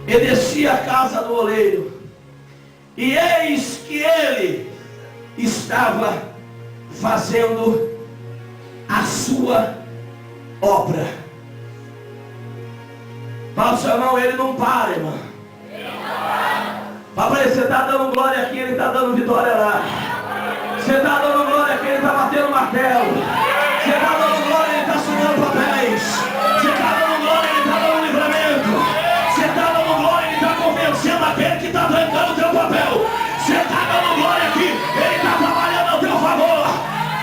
E descia à casa do oleiro, e eis que ele estava fazendo a sua obra. Fala, seu irmão, ele não para, irmão. Papai, você está dando glória aqui, ele está dando vitória lá. Você está dando glória aqui, ele está batendo martelo. Você está dando glória, ele está assinando papéis. Você está dando glória, ele está dando livramento. Você está dando glória, ele está convencendo aquele que está trancando o teu papel. Você está dando glória aqui, ele está trabalhando ao teu favor.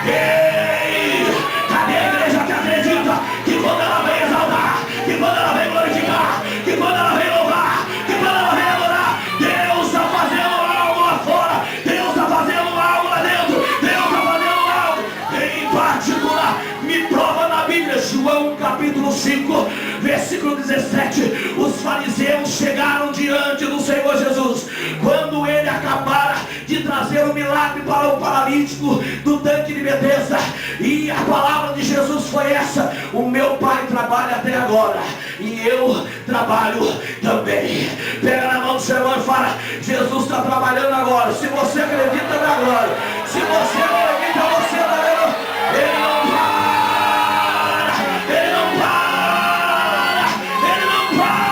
Ei, cadê a igreja que acredita que quando ela vem exaltar, que quando ela vem glorificar, que quando ela vem louvar, que quando ela vem adorar, Deus está fazendo algo lá fora, Deus está fazendo algo lá dentro, Deus está fazendo algo. Em particular, me prova na Bíblia, João capítulo 5, versículo 17. Os fariseus chegaram diante do Senhor Jesus quando ele acabara de trazer o milagre para o paralítico do tanque de Betesda, e a palavra de Jesus foi essa: o meu Pai trabalha até agora e eu trabalho também. Pega na mão do seu irmão e fala: Jesus está trabalhando agora. Se você acredita na glória, se você não acredita, você está vendo? Ele não para, ele não para, ele não para.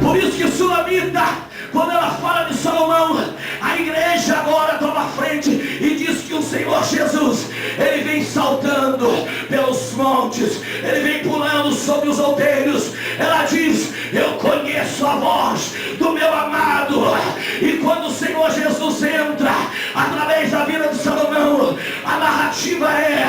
Por isso que Sulamita, quando ela fala de Salomão, a igreja agora toma frente e diz que o Senhor Jesus, ele vem saltando pelos montes, ele vem pulando sobre os outeiros. Ela diz: eu conheço a voz do meu amado. E quando o Senhor Jesus entra através da vida de Salomão, a narrativa é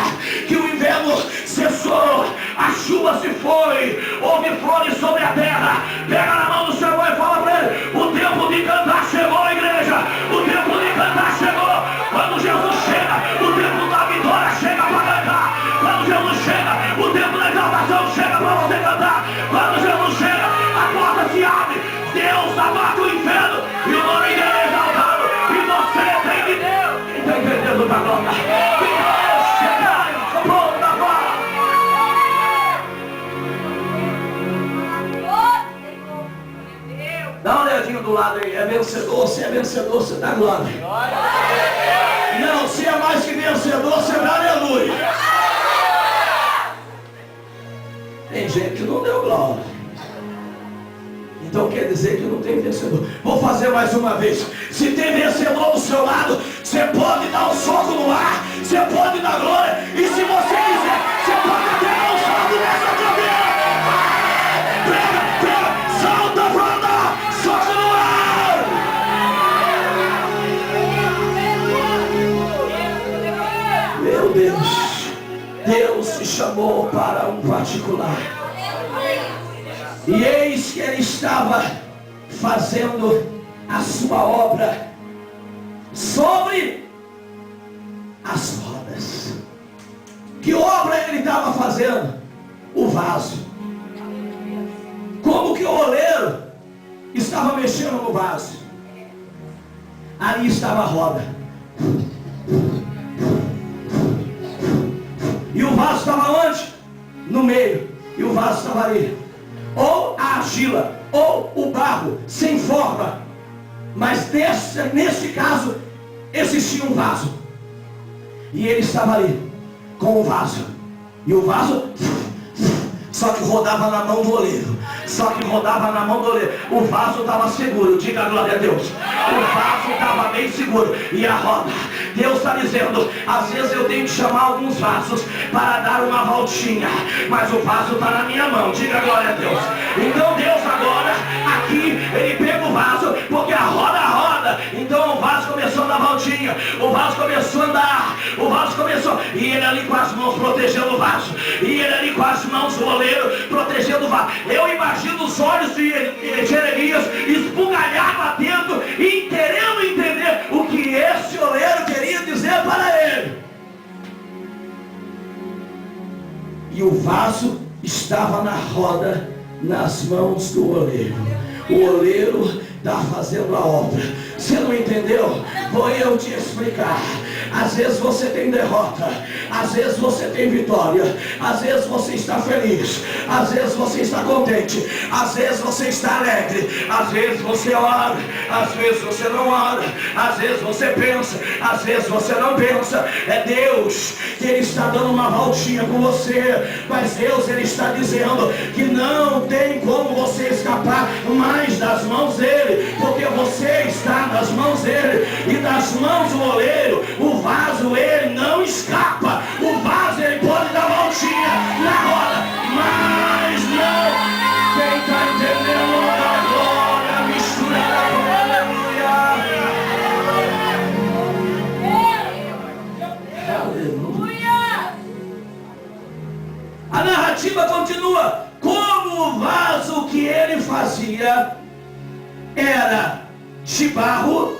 que o inverno cessou, a chuva se foi, houve flores sobre a terra. Pega na mão do seu irmão e fala para ele: o tempo de cantar chegou, igreja. O tempo de cantar chegou. Quando Jesus chega, o tempo da vitória chega para cantar. Quando Jesus chega, o tempo da exaltação chega para você cantar. Quando Jesus chega, a porta se abre, Deus abate o inferno e o nome dele é exaltado. E você tem de Deus. Quem está entendendo da glória? Que Deus chega, sobrou da glória. Dá uma olhadinha do lado aí. É vencedor, se é vencedor, você dá glória. Não, se é mais que vencedor, você dá aleluia. Tem gente que não deu glória, então quer dizer que não tem vencedor. Vou fazer mais uma vez. Se tem vencedor do seu lado, você pode dar um soco no ar, você pode dar glória, e se você quiser, você pode até dar um salto nessa cadeira. Pega, pega, salta pra andar, soco no ar. Meu Deus, Deus te chamou para um particular. E eis que ele estava fazendo a sua obra sobre as rodas. Que obra ele estava fazendo? O vaso. Como que o oleiro estava mexendo no vaso? Ali estava a roda. E o vaso estava onde? No meio. E o vaso estava ali. Ou a argila, ou o barro, sem forma. Mas nesse caso, existia um vaso. E ele estava ali, com o vaso. E o vaso, só que rodava na mão do oleiro. Só que rodava na mão do oleiro. O vaso estava seguro, diga a glória a Deus. O vaso estava bem seguro. E a roda, Deus está dizendo: às vezes eu tenho que chamar alguns vasos para dar uma voltinha, mas o vaso está na minha mão, diga a glória a Deus. Então Deus agora, aqui, ele pega o vaso, porque a roda roda. Então o vaso começou a dar voltinha, o vaso começou a andar, o vaso começou, e ele ali com as mãos protegendo o vaso, e ele ali com as mãos do oleiro protegendo o vaso. Eu imagino os olhos de Jeremias esbugalhar batendo e querendo entender o que esse oleiro queria dizer para ele. E o vaso estava na roda, nas mãos do oleiro. O oleiro está fazendo a obra. Você não entendeu? Vou eu te explicar. Às vezes você tem derrota, às vezes você tem vitória, às vezes você está feliz, às vezes você está contente, às vezes você está alegre, às vezes você ora, às vezes você não ora, às vezes você pensa, às vezes você não pensa. É Deus que Ele está dando uma voltinha com você, mas Deus Ele está dizendo que não tem como você escapar mais das mãos dele, porque você está nas mãos dele, e das mãos do oleiro, o vaso ele não escapa. O vaso ele pode dar voltinha na roda, mas não. Quem está entendendo a glória misturada com aleluia. Aleluia. A narrativa continua. Como o vaso que ele fazia era de barro,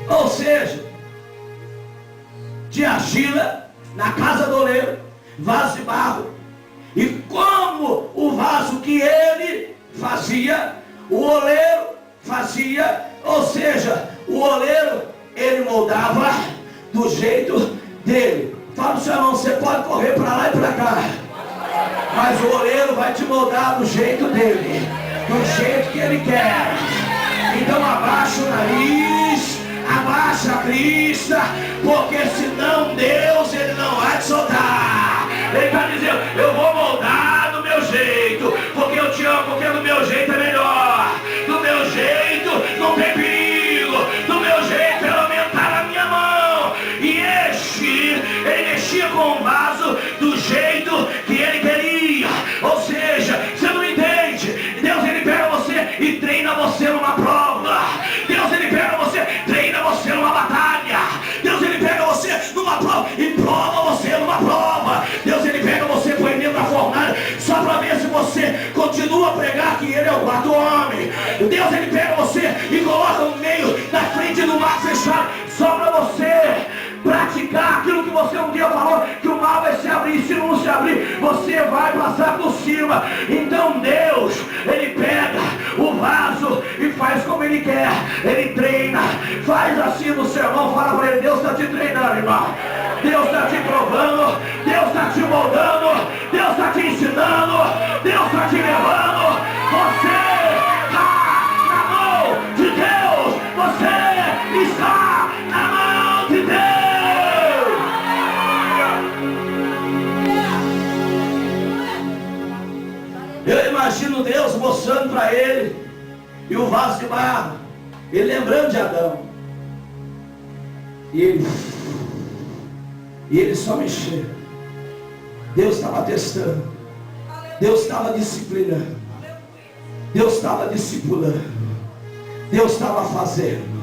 ou seja, de argila, na casa do oleiro, vaso de barro. E como o vaso que ele fazia, o oleiro fazia, ou seja, o oleiro, ele moldava do jeito dele. Fala pro seu irmão, você pode correr para lá e para cá, mas o oleiro vai te moldar do jeito dele, do jeito que ele quer. Então abaixa o nariz, abaixa a crista, porque senão Deus ele não vai te soltar. Ele está dizendo, eu vou moldar do meu jeito, porque eu te amo, porque do meu jeito é melhor, do meu jeito não tem perigo, do meu jeito é aumentar a minha mão. E ele mexia com o vaso do jeito que ele queria. Ou seja, você não entende, Deus ele pega você e treina você numa prova. Deus ele pega você, treina você numa batalha. Deus ele pega você numa prova e prova você numa prova. Deus ele pega você, põe dentro da fornalha só para ver se você continua a pregar que ele é o quarto homem. Deus ele pega você e coloca no meio da frente do mar fechado só para você praticar aquilo que você um dia falou, que o mar vai se abrir, e se não se abrir, você vai passar por cima. Então Deus, ele pega o vaso e faz como ele quer. Ele treina, faz assim no sermão, fala para ele, Deus está te treinando, irmão. Deus está te provando, Deus está te moldando, Deus está te ensinando, Deus está te levando. Você está na mão de Deus, você está na mão de Deus. Eu imagino Deus mostrando para ele, e o vaso de barro, ele lembrando de Adão, e ele só mexeu. Deus estava testando, Deus estava disciplinando, Deus estava discipulando, Deus estava fazendo,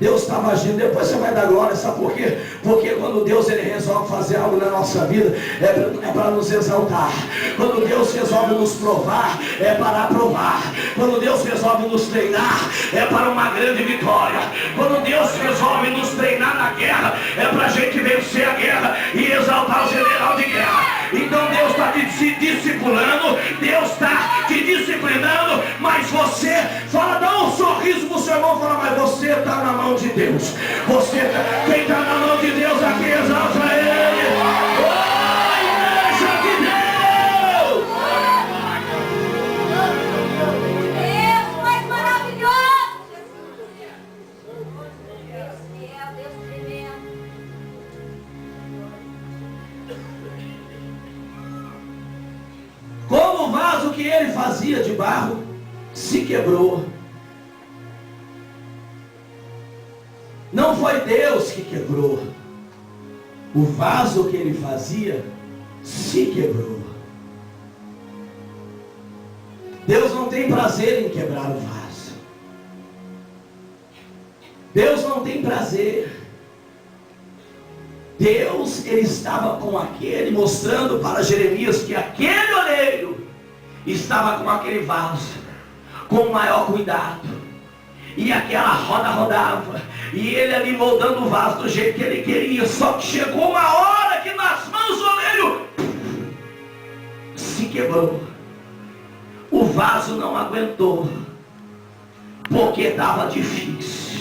Deus estava agindo. Depois você vai dar glória, sabe por quê? Porque quando Deus ele resolve fazer algo na nossa vida, é para nos exaltar. Quando Deus resolve nos provar, é para aprovar. Quando Deus resolve nos treinar, é para uma grande vitória. Quando Deus resolve nos treinar na guerra, é para a gente vencer a guerra e exaltar o general de guerra. Então Deus está te discipulando, Deus está te disciplinando, mas você fala, dá um sorriso pro seu irmão, fala, mas você está na mão de Deus. Quem está na mão de Deus aqui, exalta ele. Oh, igreja de Deus! Deus mais maravilhoso! Deus tremendo. Como o vaso que ele fazia de barro se quebrou. Não foi Deus que quebrou. O vaso que ele fazia se quebrou. Deus não tem prazer em quebrar o vaso. Deus não tem prazer. Deus, ele estava com aquele, mostrando para Jeremias que aquele oleiro estava com aquele vaso, com o maior cuidado. E aquela roda rodava, e ele ali moldando o vaso do jeito que ele queria. Só que chegou uma hora que nas mãos do oleiro se quebrou. O vaso não aguentou, porque estava difícil.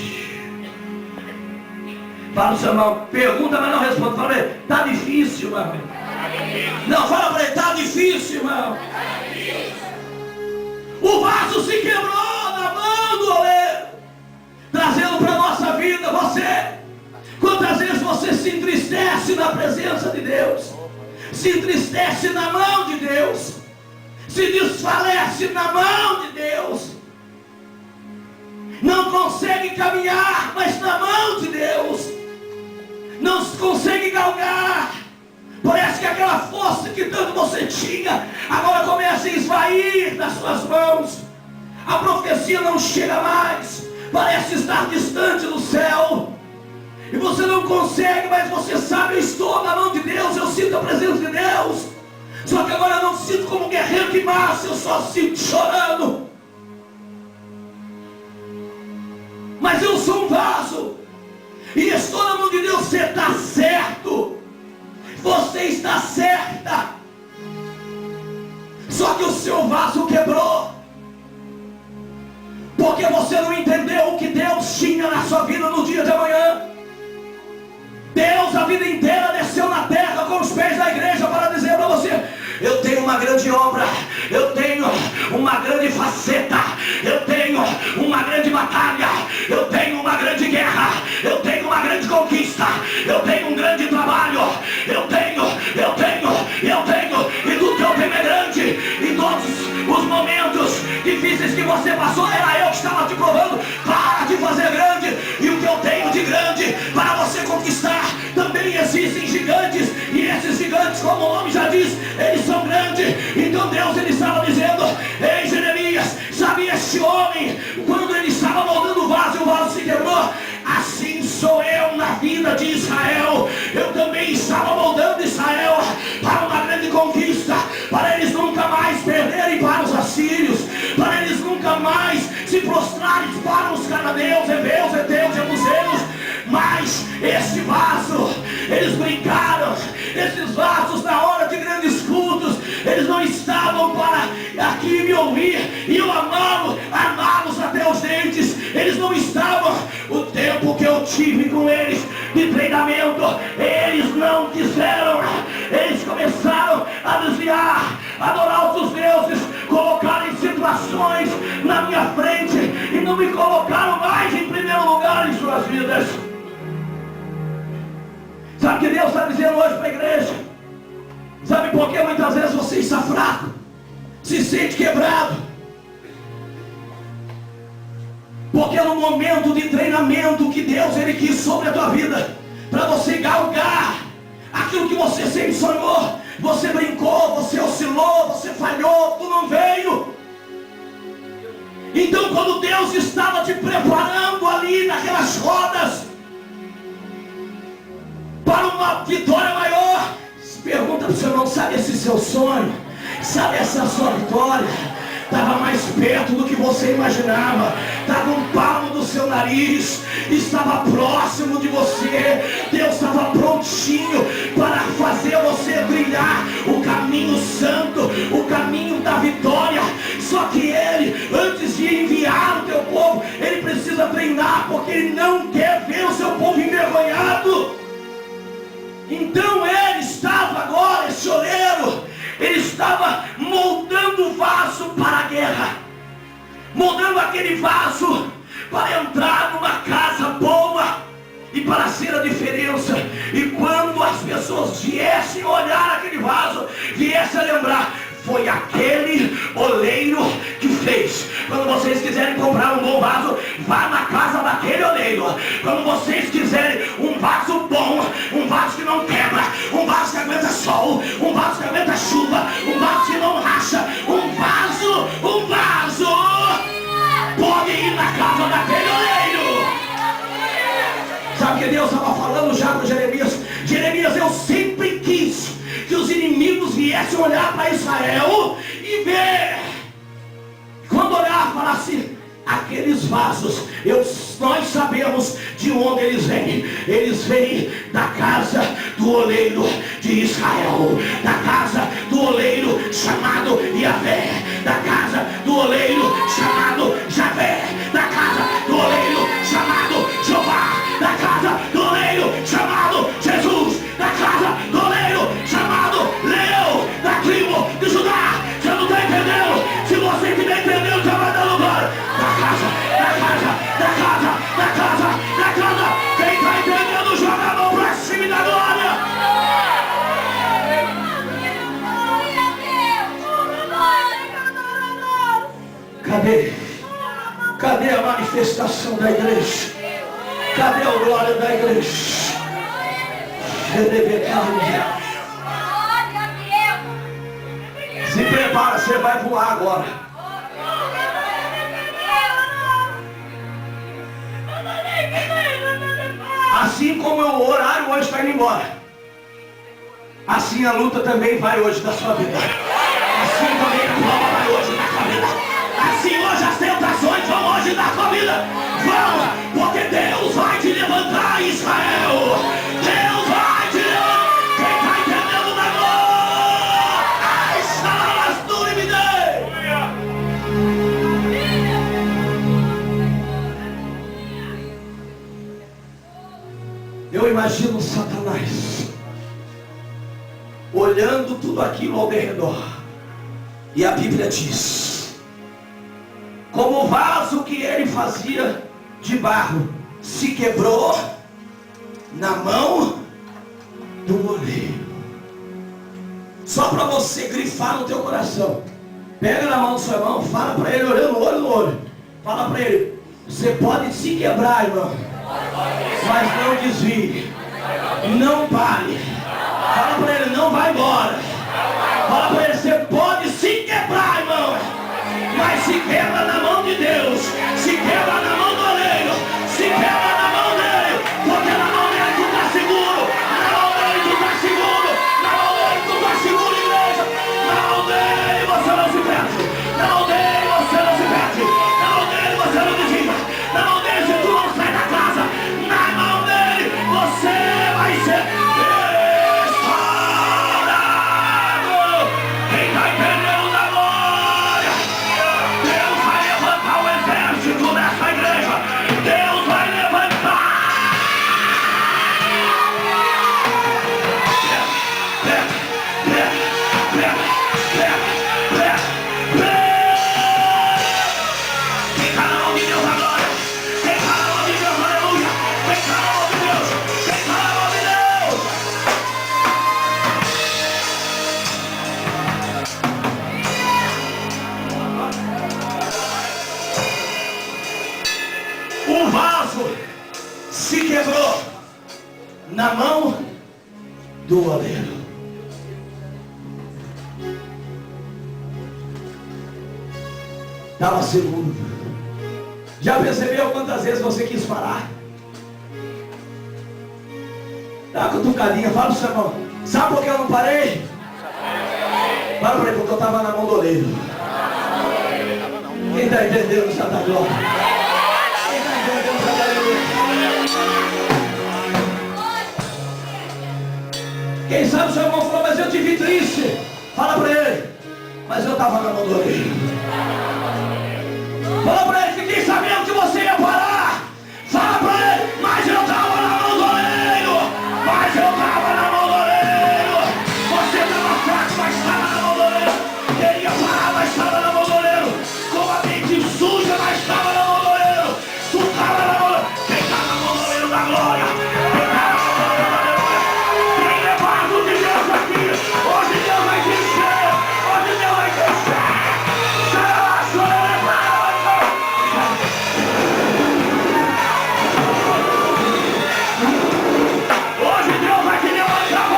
Fala o seu irmão, pergunta, mas não responde. Fala pra ele, tá difícil, irmão. Não, fala para ele, tá difícil, irmão. O vaso se quebrou na mão do oleiro, trazendo para a nossa vida. Quantas vezes você se entristece na presença de Deus, se entristece na mão de Deus, se desfalece na mão de Deus, não consegue caminhar, mas na mão de Deus, não consegue galgar. Parece que aquela força que tanto você tinha agora começa a esvair das suas mãos. A profecia não chega mais, parece estar distante do céu, e você não consegue, mas você sabe, eu estou na mão de Deus, eu sinto a presença de Deus. Só que agora eu não sinto como um guerreiro que nasce, eu só sinto chorando. Mas eu sou um vaso, e estou na mão de Deus. Você está certo, você está certa, só que o seu vaso quebrou, porque você não entendeu o que Deus tinha na sua vida no dia de amanhã. Deus a vida inteira desceu na terra com os pés da igreja para dizer para você: eu tenho uma grande obra, eu tenho uma grande faceta, eu tenho uma grande batalha, eu tenho uma grande guerra, eu tenho uma grande conquista, eu tenho um grande trabalho, eu tenho, e tudo que eu tenho é grande. E todos os momentos difíceis que você passou, era eu que estava te provando para te fazer grande. E o que eu tenho de grande para você conquistar, também existem gigantes, e esses gigantes, como o nome já diz, eles são grandes. Então Deus, ele estava dizendo: ei Jeremias, sabe este homem, quando ele estava moldando o vaso e o vaso se quebrou, assim sou eu na vida de Israel. Eu também estava moldando Israel para uma grande conquista, para eles nunca mais perderem para os assírios, para eles nunca mais se prostrarem para os cananeus, heveus, heteus, jebuseus. Mas este vaso, eles brincaram. Esses vasos, na hora de grandes cultos, eles não estavam para aqui me ouvir e eu amá-los até os dentes. Eles não estavam. O tempo que eu tive com eles de treinamento, eles não quiseram. Eles começaram a desviar, adorar outros deuses, colocaram situações na minha frente e não me colocaram mais em primeiro lugar em suas vidas. Sabe o que Deus está dizendo hoje para a igreja? Sabe por que muitas vezes você está fraco, se sente quebrado? Porque no momento de treinamento que Deus, ele quis sobre a tua vida, para você galgar aquilo que você sempre sonhou, você brincou, você oscilou, você falhou, tu não veio. Então quando Deus estava te preparando ali naquelas rodas para uma vitória maior, pergunta para o seu irmão: sabe esse seu sonho, sabe essa sua vitória, estava mais perto do que você imaginava, estava um palmo do seu nariz, estava próximo de você. Deus estava prontinho para fazer você brilhar o caminho santo, o caminho da vitória. Só que ele, antes de enviar o teu povo, ele precisa treinar, porque ele não quer ver o seu povo envergonhado. Então ele estava agora, esse oleiro, ele estava moldando o vaso para a guerra, moldando aquele vaso para entrar numa casa boa e para ser a diferença. E quando as pessoas viessem olhar aquele vaso, viessem a lembrar: foi aquele oleiro que fez. Quando vocês quiserem comprar um bom vaso, vá na casa daquele oleiro. Quando vocês quiserem um vaso bom, um vaso que não quebra, um vaso que aguenta sol, um vaso que aguenta chuva, um vaso que não racha, um vaso, pode ir na casa daquele oleiro. Sabe o que Deus estava falando já para Jeremias? Jeremias, eu sempre quis que os inimigos viessem olhar para Israel e ver. Quando olhar, falar assim: aqueles vasos, nós sabemos de onde eles vêm. Eles vêm da casa do oleiro de Israel, da casa do oleiro chamado Yahvé, da casa do oleiro chamado Javé, da casa do oleiro chamado Jeová, da casa do oleiro manifestação da igreja? Cadê a glória da igreja? Se prepara, você vai voar agora. Assim como o horário hoje está indo embora, assim a luta também vai hoje da sua vida. Assim também a prova vai hoje da sua vida. Assim hoje as tentações vão hoje da sua vida. Vão, porque Deus vai te levantar, Israel. Deus vai te levantar. Quem está entendendo da glória? Ai, Salasturi me dê. Eu imagino Satanás olhando tudo aquilo ao redor. E a Bíblia diz: como o vaso que ele fazia de barro se quebrou na mão do oleiro. Só para você grifar no teu coração. Pega na mão do seu irmão, fala para ele, olhando olho no olho. Fala para ele: você pode se quebrar, irmão, mas não desvie, não pare. Fala para ele: não vai embora. Fala para ele: você pode se quebrar, irmão, mas se quebra na mão de Deus. Se quebra na mão do oleiro. Se quebra na mão dele. Porque na mão dele tu está seguro. Na mão dele tu está seguro. Na mão dele tu está seguro, igreja. Na mão dele você não se perde. Na mão dele você não se perde. Na mão dele você não desvia. Na mão dele se tu não sai da casa, na mão dele você vai ser restaurado. Quem está entendendo da glória? Deus vai levantar o exército nessa igreja. Deus vai levantar. Quem está na mão de Deus agora? Quem está na mão de Deus, aleluia? Quem está na mão de Deus? Quem está na mão de Deus? O vaso se quebrou na mão do oleiro. Estava seguro. Já percebeu quantas vezes você quis parar? Dá uma cutucadinha, fala pro seu irmão: sabe por que eu não parei? Fala para ele: porque eu estava na mão do oleiro. Quem está entendendo essa da glória? Quem está entendendo essa da glória? Quem sabe o seu irmão falou: mas eu te vi triste. Fala para ele: mas eu estava na mão do oleiro. Fala para ele: fiquei sabendo que você ia parar. Fala para ele: mas eu estava na mão do oleiro. Mas eu estava na mão do oleiro. Você estava fraco, mas estava na mão do oleiro. Queria parar, mas estava na mão do oleiro. Com a mente suja, mas estava na mão do oleiro. Tu estava na mão do oleiro. Quem está na mão do oleiro da glória? Quem está na mão do oleiro da glória? Quem levanta de Deus aqui? Hoje Deus vai te encher. Hoje Deus vai te encher. Hoje Deus vai te levantar.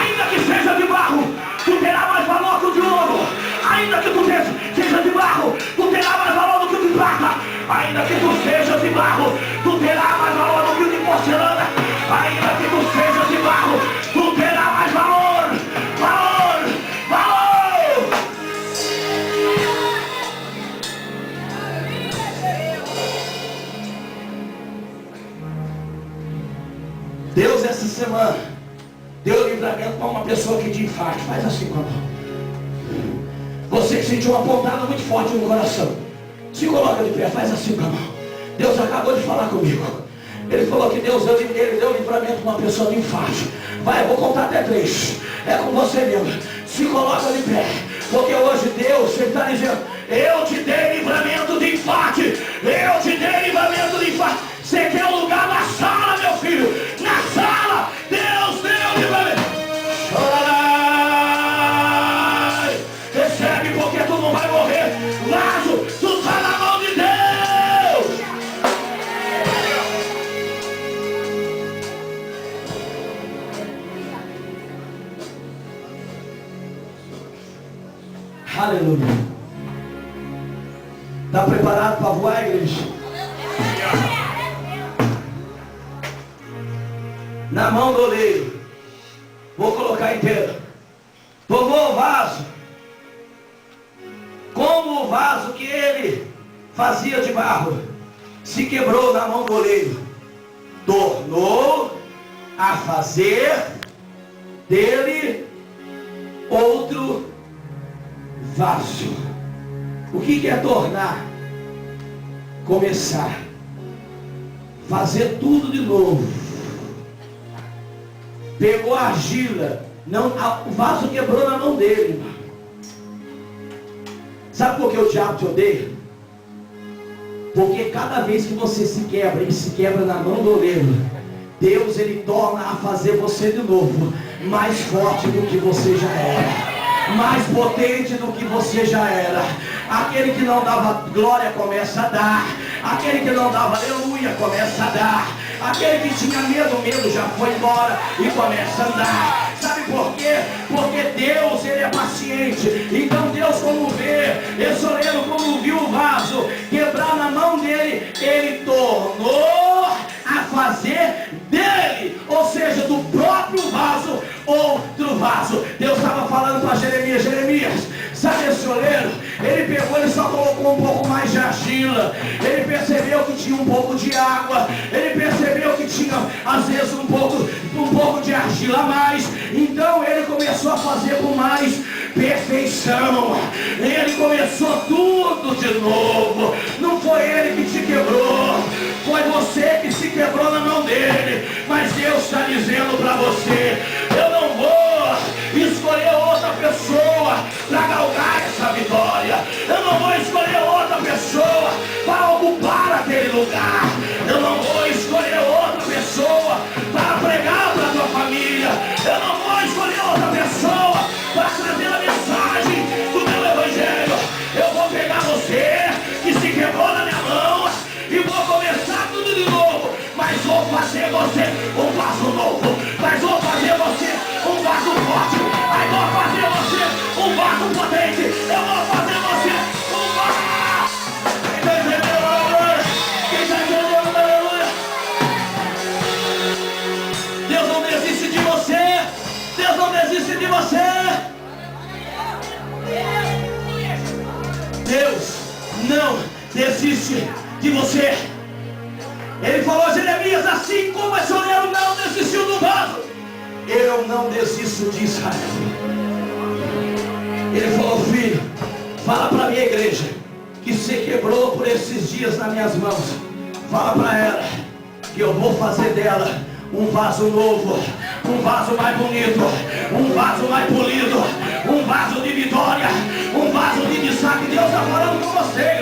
Ainda que seja de barro, tu terá mais valor que o de ouro. Ainda que tu seja de barro, tu terá mais valor do que o de prata. Ainda que tu seja de barro, tu terá mais valor do que o de porcelana. Ainda que tu seja de barro, tu terá mais valor. Valor, valor. Deus essa semana deu livramento para uma pessoa que de infarto. Faz assim com a mão. Você que sentiu uma pontada muito forte no coração, se coloca de pé, faz assim com a mão. Deus acabou de falar comigo. Ele falou que Deus ele deu livramento para uma pessoa de infarto. Vai, eu vou contar até 3. É com você mesmo. Se coloca de pé. Porque hoje Deus, Ele está dizendo: eu te dei livramento de infarto. Eu te dei livramento de infarto. Você quer um lugar na sala, meu filho? Na sala, Deus deu livramento. Chorarai. Recebe, Aleluia. Está preparado para voar, igreja? Na mão do oleiro. Vou colocar inteiro. Tomou o vaso. Como o vaso que ele fazia de barro se quebrou na mão do oleiro, tornou a fazer dele outro vaso. O que é tornar? Começar. Fazer tudo de novo. Pegou a argila. Não, o vaso quebrou na mão dele, irmão. Sabe por que o diabo te odeia? Porque cada vez que você se quebra, ele se quebra na mão do oleiro. Deus, ele torna a fazer você de novo mais forte do que você já era, mais potente do que você já era. Aquele que não dava glória começa a dar. Aquele que não dava aleluia começa a dar. Aquele que tinha medo já foi embora e começa a andar. Sabe por quê? Porque Deus, ele é paciente. Então Deus, como vê, esse oleiro, como viu o vaso quebrar na mão dele, ele tornou a fazer dele, ou seja, do próprio vaso, outro vaso. Deus estava falando para Jeremias: Jeremias, sabe esse oleiro? Ele pegou, ele só colocou um pouco mais de argila. Ele percebeu que tinha um pouco de água. Ele percebeu que tinha, às vezes, um pouco de argila a mais. Então ele começou a fazer com mais perfeição. Ele começou tudo de novo. Não foi ele que te quebrou, foi você que se quebrou na mão dele. Mas Deus está dizendo para você: eu não vou escolher outra pessoa para galgar essa vitória. Eu não vou escolher outra pessoa para ocupar aquele lugar. Eu não vou escolher outra pessoa para pregar para a tua família. Eu não vou escolher outra pessoa para trazer a mensagem do meu evangelho. Eu vou pegar você que se quebrou na minha mão e vou começar tudo de novo. Mas vou fazer você um vaso novo. Mas vou fazer você um vaso forte. Mas vou fazer você um vaso potente. Eu vou fazer você um vaso. Quem está entendendo, aleluia? Quem está entendendo, aleluia? Deus não desiste de você. Deus não desiste de você. Deus não desiste de você. Ele falou: Jeremias, assim como esse oleiro não desistiu do vaso, eu não desisto de Israel. Ele falou: filho, fala para a minha igreja que se quebrou por esses dias nas minhas mãos. Fala para ela que eu vou fazer dela um vaso novo, um vaso mais bonito, um vaso mais polido, um vaso de vitória, um vaso de destaque. Deus está falando com você.